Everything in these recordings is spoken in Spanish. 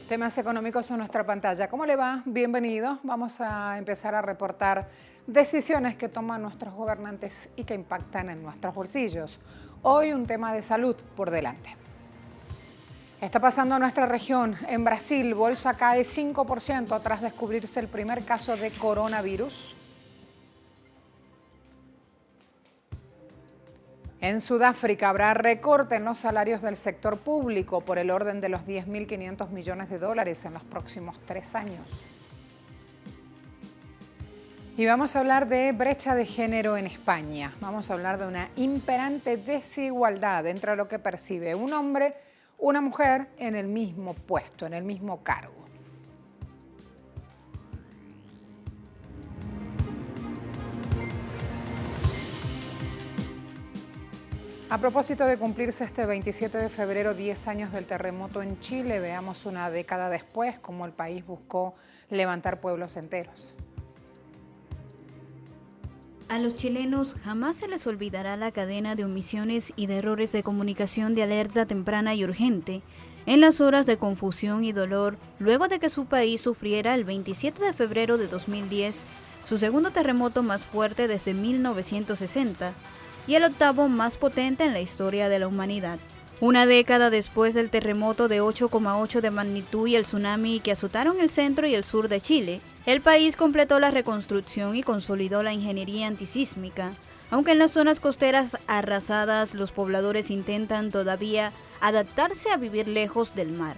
Temas económicos en nuestra pantalla. ¿Cómo le va? Bienvenido. Vamos a empezar a reportar decisiones que toman nuestros gobernantes y que impactan en nuestros bolsillos. Hoy un tema de salud por delante. Está pasando en nuestra región. En Brasil, bolsa cae 5% tras descubrirse el primer caso de coronavirus. En Sudáfrica habrá recorte en los salarios del sector público por el orden de los 10.500 millones de dólares en los próximos 3 años. Y vamos a hablar de brecha de género en España. Vamos a hablar de una imperante desigualdad entre lo que percibe un hombre, una mujer en el mismo puesto, en el mismo cargo. A propósito de cumplirse este 27 de febrero 10 años del terremoto en Chile, veamos una década después cómo el país buscó levantar pueblos enteros. A los chilenos jamás se les olvidará la cadena de omisiones y de errores de comunicación de alerta temprana y urgente en las horas de confusión y dolor luego de que su país sufriera el 27 de febrero de 2010 su segundo terremoto más fuerte desde 1960 y el octavo más potente en la historia de la humanidad. Una década después del terremoto de 8,8 de magnitud y el tsunami que azotaron el centro y el sur de Chile, el país completó la reconstrucción y consolidó la ingeniería antisísmica, aunque en las zonas costeras arrasadas los pobladores intentan todavía adaptarse a vivir lejos del mar.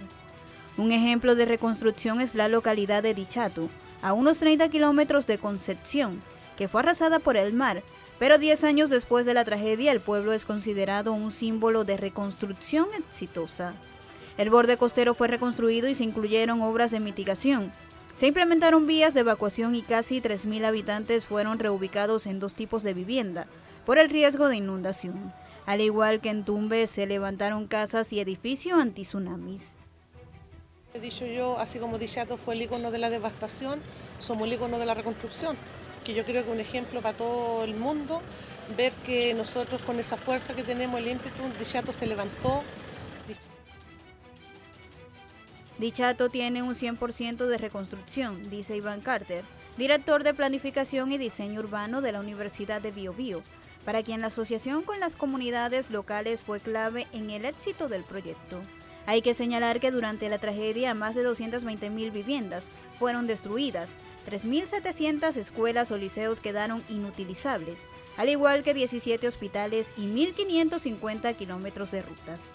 Un ejemplo de reconstrucción es la localidad de Dichato, a unos 30 kilómetros de Concepción, que fue arrasada por el mar, pero 10 años después de la tragedia, el pueblo es considerado un símbolo de reconstrucción exitosa. El borde costero fue reconstruido y se incluyeron obras de mitigación. Se implementaron vías de evacuación y casi 3.000 habitantes fueron reubicados en 2 tipos de vivienda por el riesgo de inundación. Al igual que en Tumbes, se levantaron casas y edificios anti-tsunamis. He dicho yo, así como Dichato fue el ícono de la devastación, somos el ícono de la reconstrucción, que yo creo que es un ejemplo para todo el mundo, ver que nosotros con esa fuerza que tenemos, el ímpetu, Dichato se levantó. Dichato tiene un 100% de reconstrucción, dice Iván Carter, director de Planificación y Diseño Urbano de la Universidad de Biobío, para quien la asociación con las comunidades locales fue clave en el éxito del proyecto. Hay que señalar que durante la tragedia más de 220.000 viviendas fueron destruidas, 3.700 escuelas o liceos quedaron inutilizables, al igual que 17 hospitales y 1.550 kilómetros de rutas.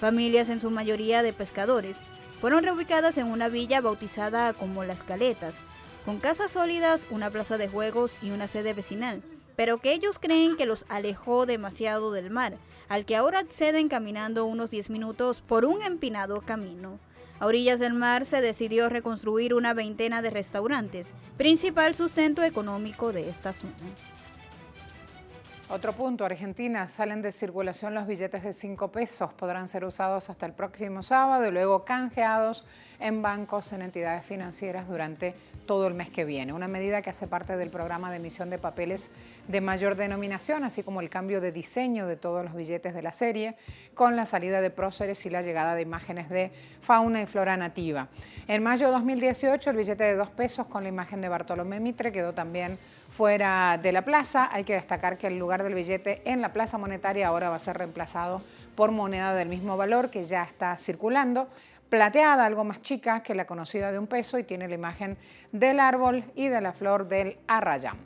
Familias, en su mayoría de pescadores, fueron reubicadas en una villa bautizada como Las Caletas, con casas sólidas, una plaza de juegos y una sede vecinal, pero que ellos creen que los alejó demasiado del mar, al que ahora acceden caminando unos 10 minutos por un empinado camino. A orillas del mar se decidió reconstruir una veintena de restaurantes, principal sustento económico de esta zona. Otro punto, Argentina, salen de circulación los billetes de 5 pesos, podrán ser usados hasta el próximo sábado y luego canjeados en bancos, en entidades financieras durante todo el mes que viene. Una medida que hace parte del programa de emisión de papeles de mayor denominación, así como el cambio de diseño de todos los billetes de la serie, con la salida de próceres y la llegada de imágenes de fauna y flora nativa. En mayo de 2018, el billete de 2 pesos con la imagen de Bartolomé Mitre quedó también fuera de la plaza. Hay que destacar que el lugar del billete en la plaza monetaria ahora va a ser reemplazado por moneda del mismo valor que ya está circulando, plateada, algo más chica que la conocida de 1 peso y tiene la imagen del árbol y de la flor del arrayán.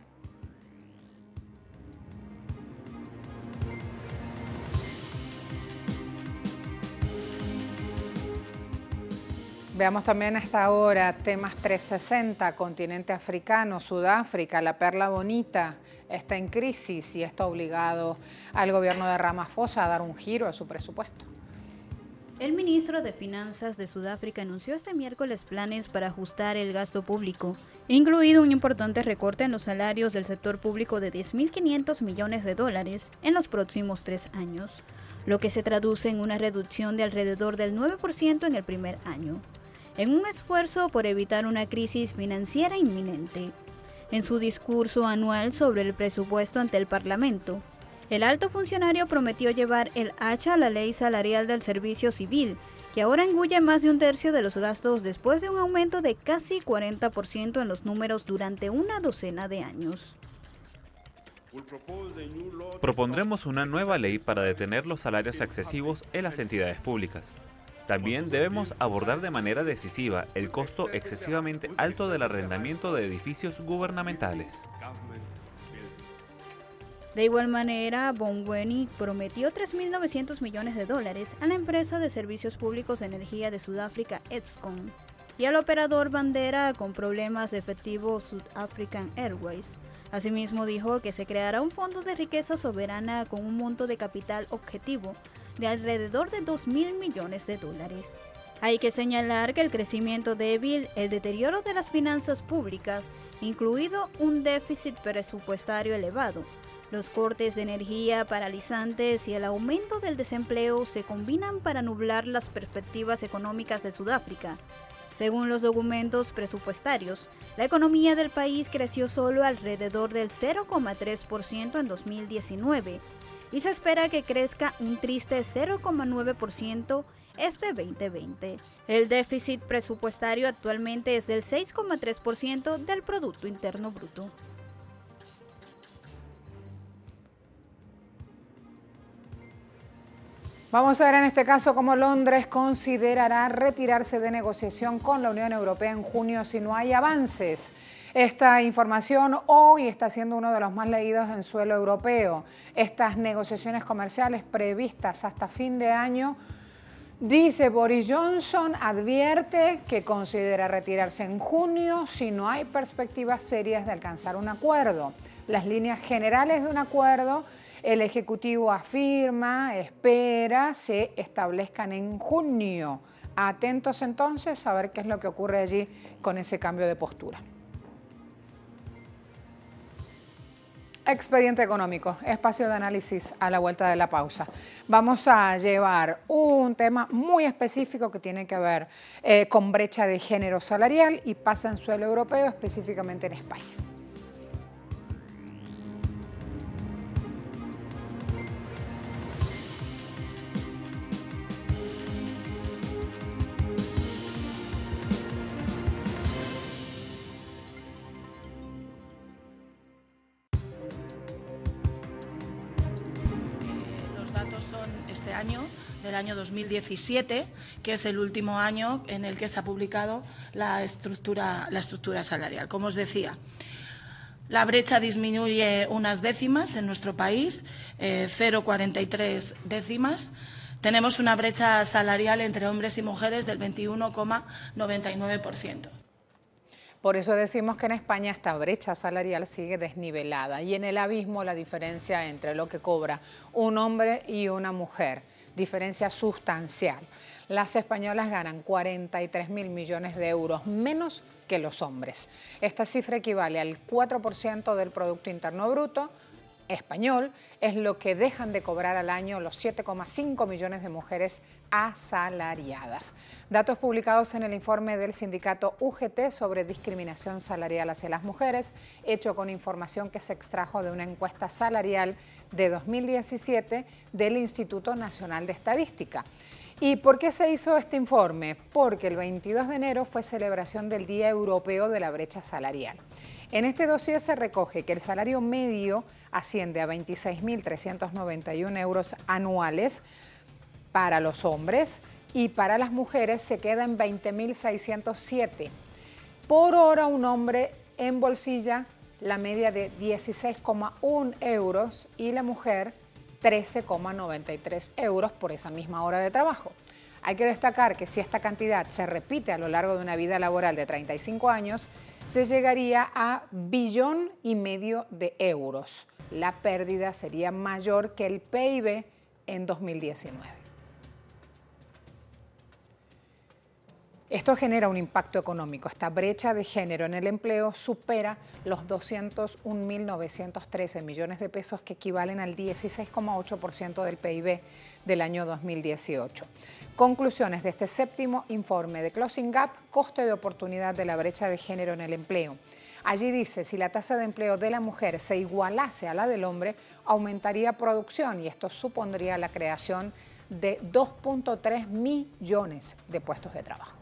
Veamos también hasta ahora temas 360, continente africano, Sudáfrica, la perla bonita está en crisis y esto ha obligado al gobierno de Ramaphosa a dar un giro a su presupuesto. El ministro de Finanzas de Sudáfrica anunció este miércoles planes para ajustar el gasto público, incluido un importante recorte en los salarios del sector público de 10.500 millones de dólares en los próximos 3 años, lo que se traduce en una reducción de alrededor del 9% en el primer año, en un esfuerzo por evitar una crisis financiera inminente. En su discurso anual sobre el presupuesto ante el Parlamento, El alto funcionario prometió llevar el hacha a la ley salarial del servicio civil, que ahora engulle más de un tercio de los gastos después de un aumento de casi 40% en los números durante una docena de años. Propondremos una nueva ley para detener los salarios excesivos en las entidades públicas. También debemos abordar de manera decisiva el costo excesivamente alto del arrendamiento de edificios gubernamentales. De igual manera, Bonweni prometió $3.900 millones a la empresa de servicios públicos de energía de Sudáfrica, Eskom, y al operador bandera con problemas de efectivo South African Airways. Asimismo, dijo que se creará un fondo de riqueza soberana con un monto de capital objetivo de alrededor de $2.000 millones. Hay que señalar que el crecimiento débil, el deterioro de las finanzas públicas, incluido un déficit presupuestario elevado, los cortes de energía paralizantes y el aumento del desempleo se combinan para nublar las perspectivas económicas de Sudáfrica. Según los documentos presupuestarios, la economía del país creció solo alrededor del 0,3% en 2019 y se espera que crezca un triste 0,9% este 2020. El déficit presupuestario actualmente es del 6,3% del Producto Interno Bruto. Vamos a ver en este caso cómo Londres considerará retirarse de negociación con la Unión Europea en junio si no hay avances. Esta información hoy está siendo uno de los más leídos en suelo europeo. Estas negociaciones comerciales previstas hasta fin de año, dice Boris Johnson, advierte que considera retirarse en junio si no hay perspectivas serias de alcanzar un acuerdo. Las líneas generales de un acuerdo, el Ejecutivo afirma, espera, se establezcan en junio. Atentos entonces a ver qué es lo que ocurre allí con ese cambio de postura. Expediente económico, espacio de análisis a la vuelta de la pausa. Vamos a llevar un tema muy específico que tiene que ver con brecha de género salarial y pasa en suelo europeo, específicamente en España. Son este año, del año 2017, que es el último año en el que se ha publicado la estructura salarial. Como os decía, la brecha disminuye unas décimas en nuestro país, 0,43 décimas. Tenemos una brecha salarial entre hombres y mujeres del 21,99%. Por eso decimos que en España esta brecha salarial sigue desnivelada y en el abismo la diferencia entre lo que cobra un hombre y una mujer, diferencia sustancial. Las españolas ganan 43.000 millones de euros menos que los hombres. Esta cifra equivale al 4% del Producto Interno Bruto español, es lo que dejan de cobrar al año los 7,5 millones de mujeres asalariadas. Datos publicados en el informe del sindicato UGT sobre discriminación salarial hacia las mujeres, hecho con información que se extrajo de una encuesta salarial de 2017 del Instituto Nacional de Estadística. ¿Y por qué se hizo este informe? Porque el 22 de enero fue celebración del Día Europeo de la Brecha Salarial. En este dossier se recoge que el salario medio asciende a 26.391 euros anuales para los hombres y para las mujeres se queda en 20.607. Por hora un hombre embolsilla la media de 16,1 euros y la mujer 13,93 euros por esa misma hora de trabajo. Hay que destacar que si esta cantidad se repite a lo largo de una vida laboral de 35 años, se llegaría a 1,5 billones de euros. La pérdida sería mayor que el PIB en 2019. Esto genera un impacto económico. Esta brecha de género en el empleo supera los 201.913 millones de pesos, que equivalen al 16,8% del PIB del año 2018. Conclusiones de este séptimo informe de Closing Gap, coste de oportunidad de la brecha de género en el empleo. Allí dice, si la tasa de empleo de la mujer se igualase a la del hombre, aumentaría producción y esto supondría la creación de 2.3 millones de puestos de trabajo.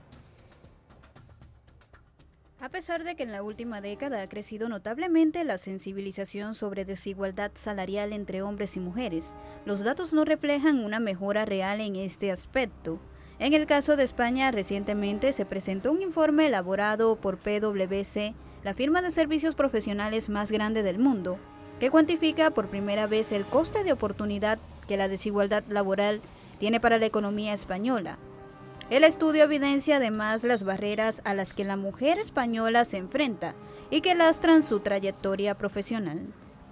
A pesar de que en la última década ha crecido notablemente la sensibilización sobre desigualdad salarial entre hombres y mujeres, los datos no reflejan una mejora real en este aspecto. En el caso de España, recientemente se presentó un informe elaborado por PwC, la firma de servicios profesionales más grande del mundo, que cuantifica por primera vez el coste de oportunidad que la desigualdad laboral tiene para la economía española. El estudio evidencia además las barreras a las que la mujer española se enfrenta y que lastran su trayectoria profesional.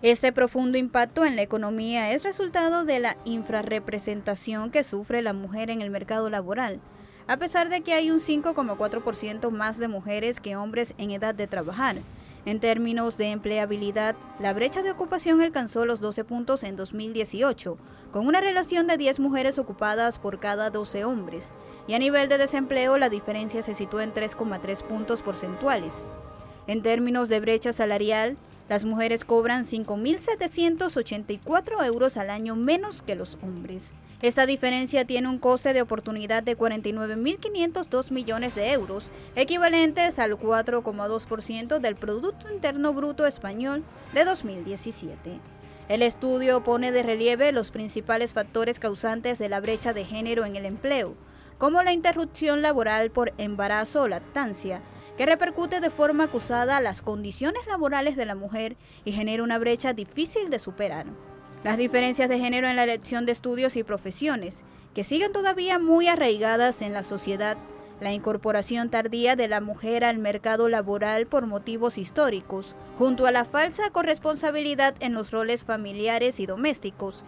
Este profundo impacto en la economía es resultado de la infrarrepresentación que sufre la mujer en el mercado laboral, a pesar de que hay un 5,4% más de mujeres que hombres en edad de trabajar. En términos de empleabilidad, la brecha de ocupación alcanzó los 12 puntos en 2018, con una relación de 10 mujeres ocupadas por cada 12 hombres. Y a nivel de desempleo, la diferencia se sitúa en 3,3 puntos porcentuales. En términos de brecha salarial, las mujeres cobran 5.784 euros al año menos que los hombres. Esta diferencia tiene un coste de oportunidad de 49.502 millones de euros, equivalentes al 4,2% del Producto Interno Bruto español de 2017. El estudio pone de relieve los principales factores causantes de la brecha de género en el empleo, como la interrupción laboral por embarazo o lactancia, que repercute de forma acusada a las condiciones laborales de la mujer y genera una brecha difícil de superar. Las diferencias de género en la elección de estudios y profesiones, que siguen todavía muy arraigadas en la sociedad, la incorporación tardía de la mujer al mercado laboral por motivos históricos, junto a la falsa corresponsabilidad en los roles familiares y domésticos,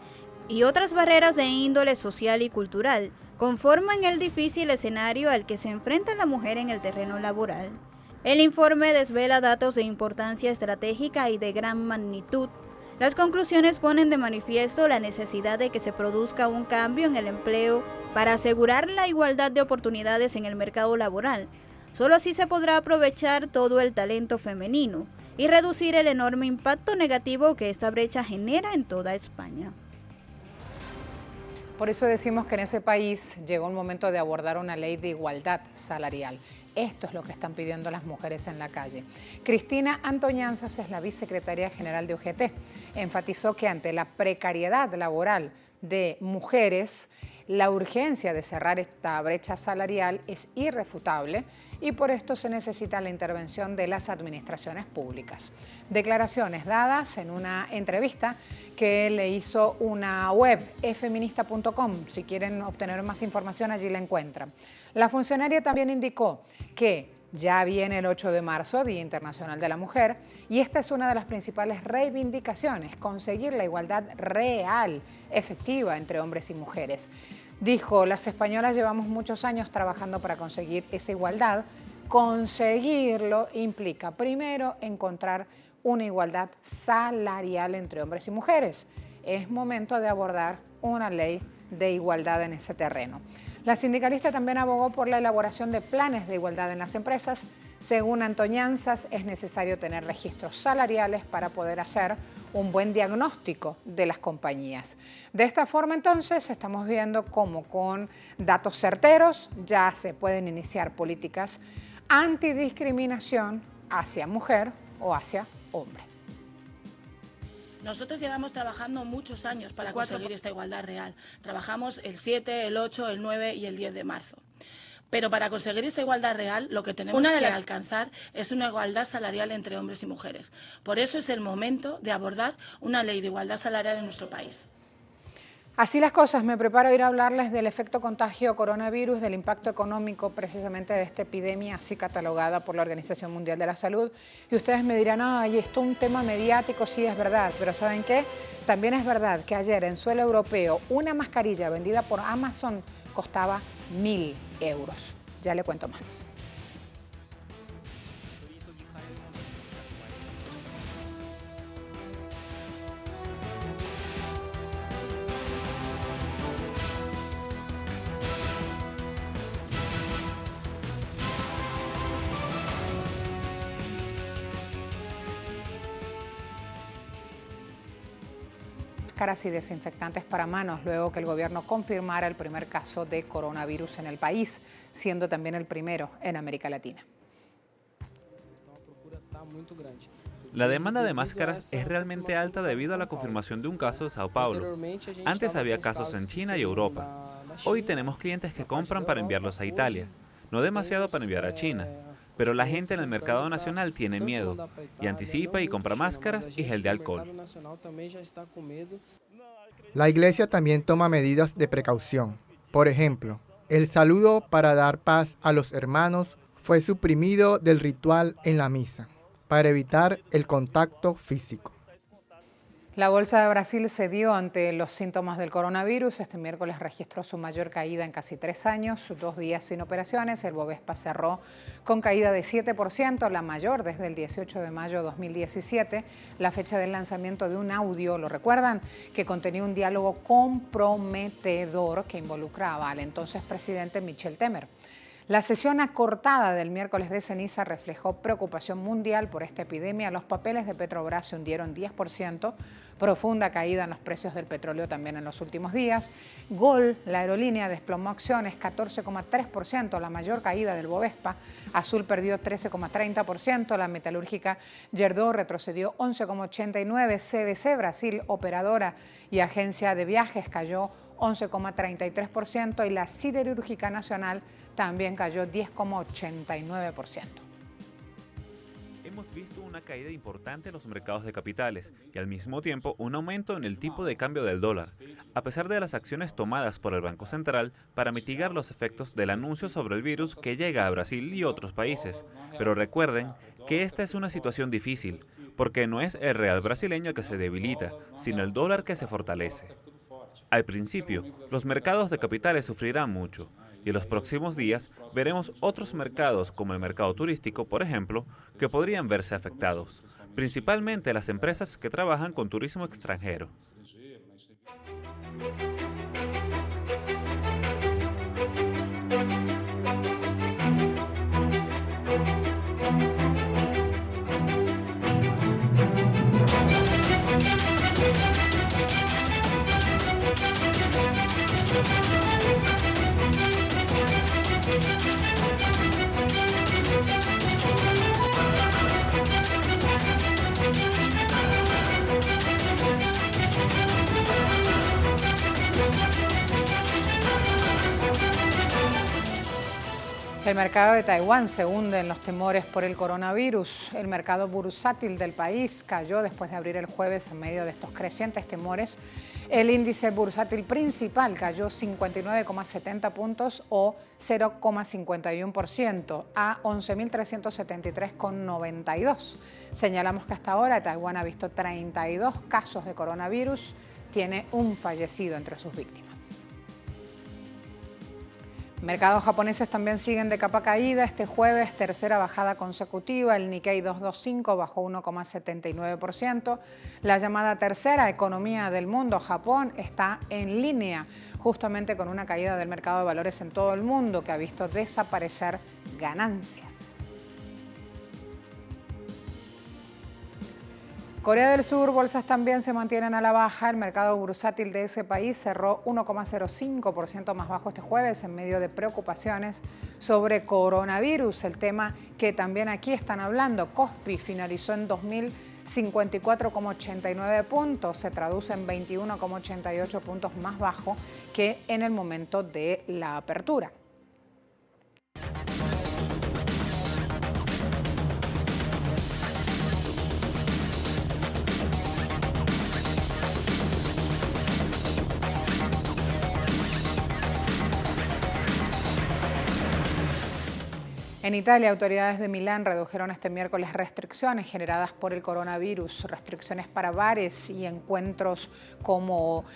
y otras barreras de índole social y cultural, conforman el difícil escenario al que se enfrenta la mujer en el terreno laboral. El informe desvela datos de importancia estratégica y de gran magnitud. Las conclusiones ponen de manifiesto la necesidad de que se produzca un cambio en el empleo para asegurar la igualdad de oportunidades en el mercado laboral. Solo así se podrá aprovechar todo el talento femenino y reducir el enorme impacto negativo que esta brecha genera en toda España. Por eso decimos que en ese país llegó el momento de abordar una ley de igualdad salarial. Esto es lo que están pidiendo las mujeres en la calle. Cristina Antoñanzas es la vicesecretaria general de UGT. Enfatizó que ante la precariedad laboral de mujeres, la urgencia de cerrar esta brecha salarial es irrefutable y por esto se necesita la intervención de las administraciones públicas. Declaraciones dadas en una entrevista que le hizo una web, efeminista.com. Si quieren obtener más información, allí la encuentran. La funcionaria también indicó que ya viene el 8 de marzo, Día Internacional de la Mujer, y esta es una de las principales reivindicaciones, conseguir la igualdad real, efectiva entre hombres y mujeres. Dijo, las españolas llevamos muchos años trabajando para conseguir esa igualdad. Conseguirlo implica, primero, encontrar una igualdad salarial entre hombres y mujeres. Es momento de abordar una ley de igualdad en ese terreno. La sindicalista también abogó por la elaboración de planes de igualdad en las empresas. Según Antoñanzas, es necesario tener registros salariales para poder hacer un buen diagnóstico de las compañías. De esta forma, entonces, estamos viendo cómo con datos certeros ya se pueden iniciar políticas antidiscriminación hacia mujer o hacia hombre. Nosotros llevamos trabajando muchos años para conseguir esta igualdad real. Trabajamos el 7, el 8, el 9 y el 10 de marzo. Pero para conseguir esta igualdad real, lo que tenemos que alcanzar es una igualdad salarial entre hombres y mujeres. Por eso es el momento de abordar una ley de igualdad salarial en nuestro país. Así las cosas, me preparo a ir a hablarles del efecto contagio coronavirus, del impacto económico precisamente de esta epidemia así catalogada por la Organización Mundial de la Salud. Y ustedes me dirán, ay, esto es un tema mediático, sí es verdad, pero ¿saben qué? También es verdad que ayer en suelo europeo una mascarilla vendida por Amazon costaba 1.000 euros. Ya le cuento más. máscaras y desinfectantes para manos luego que el gobierno confirmara el primer caso de coronavirus en el país, siendo también el primero en América Latina. La demanda de máscaras es realmente alta debido a la confirmación de un caso en Sao Paulo. Antes había casos en China y Europa. Hoy tenemos clientes que compran para enviarlos a Italia, no demasiado para enviar a China. Pero la gente en el mercado nacional tiene miedo y anticipa y compra máscaras y gel de alcohol. La iglesia también toma medidas de precaución. Por ejemplo, el saludo para dar paz a los hermanos fue suprimido del ritual en la misa, para evitar el contacto físico. La Bolsa de Brasil cedió ante los síntomas del coronavirus. Este miércoles registró su mayor caída en casi 3 años, 2 días sin operaciones. El Bovespa cerró con caída de 7%, la mayor desde el 18 de mayo de 2017, la fecha del lanzamiento de un audio, ¿lo recuerdan?, que contenía un diálogo comprometedor que involucraba al entonces presidente Michel Temer. La sesión acortada del miércoles de ceniza reflejó preocupación mundial por esta epidemia. Los papeles de Petrobras se hundieron 10%, profunda caída en los precios del petróleo también en los últimos días. Gol, la aerolínea, desplomó acciones 14,3%, la mayor caída del Bovespa. Azul perdió 13,30%, la metalúrgica Gerdau retrocedió 11,89%, CVC Brasil, operadora y agencia de viajes, cayó 11,33% y la siderúrgica nacional también cayó 10,89%. Hemos visto una caída importante en los mercados de capitales y al mismo tiempo un aumento en el tipo de cambio del dólar, a pesar de las acciones tomadas por el Banco Central para mitigar los efectos del anuncio sobre el virus que llega a Brasil y otros países. Pero recuerden que esta es una situación difícil, porque no es el real brasileño el que se debilita, sino el dólar que se fortalece. Al principio, los mercados de capitales sufrirán mucho y en los próximos días veremos otros mercados como el mercado turístico, por ejemplo, que podrían verse afectados, principalmente las empresas que trabajan con turismo extranjero. El mercado de Taiwán se hunde en los temores por el coronavirus. El mercado bursátil del país cayó después de abrir el jueves en medio de estos crecientes temores. El índice bursátil principal cayó 59,70 puntos o 0,51% a 11.373,92. Señalamos que hasta ahora Taiwán ha visto 32 casos de coronavirus, tiene un fallecido entre sus víctimas. Mercados japoneses también siguen de capa caída. Este jueves, tercera bajada consecutiva. El Nikkei 225 bajó 1,79%. La llamada tercera economía del mundo, Japón, está en línea justamente con una caída del mercado de valores en todo el mundo que ha visto desaparecer ganancias. Corea del Sur, bolsas también se mantienen a la baja. El mercado bursátil de ese país cerró 1,05% más bajo este jueves en medio de preocupaciones sobre coronavirus. El tema que también aquí están hablando, Kospi finalizó en 2.054,89 puntos, se traduce en 21,88 puntos más bajo que en el momento de la apertura. En Italia, autoridades de Milán redujeron este miércoles restricciones generadas por el coronavirus, restricciones para bares y encuentros como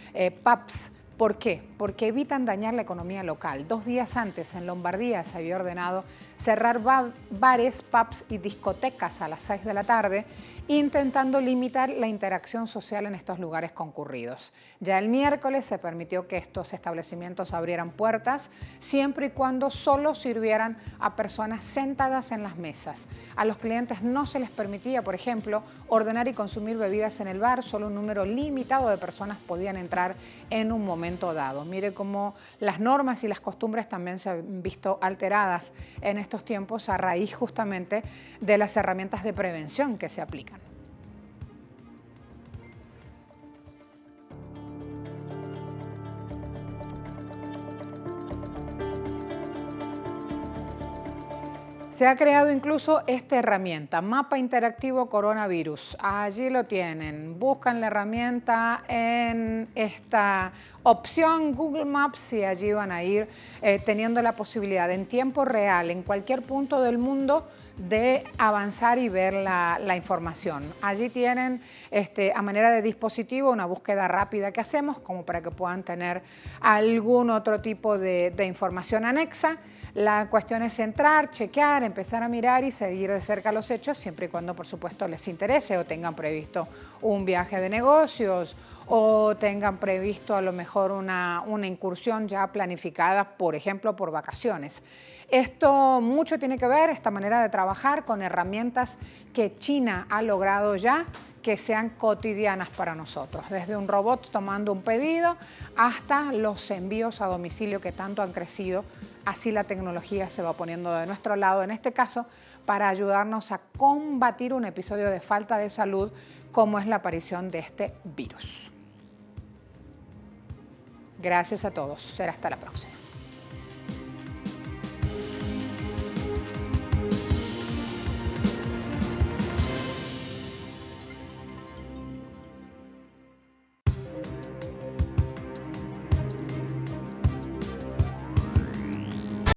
pubs, ¿Por qué? Porque evitan dañar la economía local. 2 días antes, en Lombardía, se había ordenado cerrar bares, pubs y discotecas a las 6 de la tarde, intentando limitar la interacción social en estos lugares concurridos. Ya el miércoles se permitió que estos establecimientos abrieran puertas, siempre y cuando solo sirvieran a personas sentadas en las mesas. A los clientes no se les permitía, por ejemplo, ordenar y consumir bebidas en el bar, solo un número limitado de personas podían entrar en un momento dado. Mire cómo las normas y las costumbres también se han visto alteradas en estos tiempos a raíz justamente de las herramientas de prevención que se aplican. Se ha creado incluso esta herramienta, Mapa Interactivo Coronavirus. Allí lo tienen. Buscan la herramienta en esta opción Google Maps y allí van a ir teniendo la posibilidad en tiempo real, en cualquier punto del mundo, de avanzar y ver la información. Allí tienen a manera de dispositivo una búsqueda rápida que hacemos como para que puedan tener algún otro tipo de información anexa. La cuestión es entrar, chequear, empezar a mirar y seguir de cerca los hechos, siempre y cuando por supuesto les interese o tengan previsto un viaje de negocios o tengan previsto a lo mejor una incursión ya planificada, por ejemplo, por vacaciones. Esto mucho tiene que ver, esta manera de trabajar, con herramientas que China ha logrado ya que sean cotidianas para nosotros, desde un robot tomando un pedido hasta los envíos a domicilio que tanto han crecido. Así la tecnología se va poniendo de nuestro lado, en este caso, para ayudarnos a combatir un episodio de falta de salud como es la aparición de este virus. Gracias a todos. Será hasta la próxima.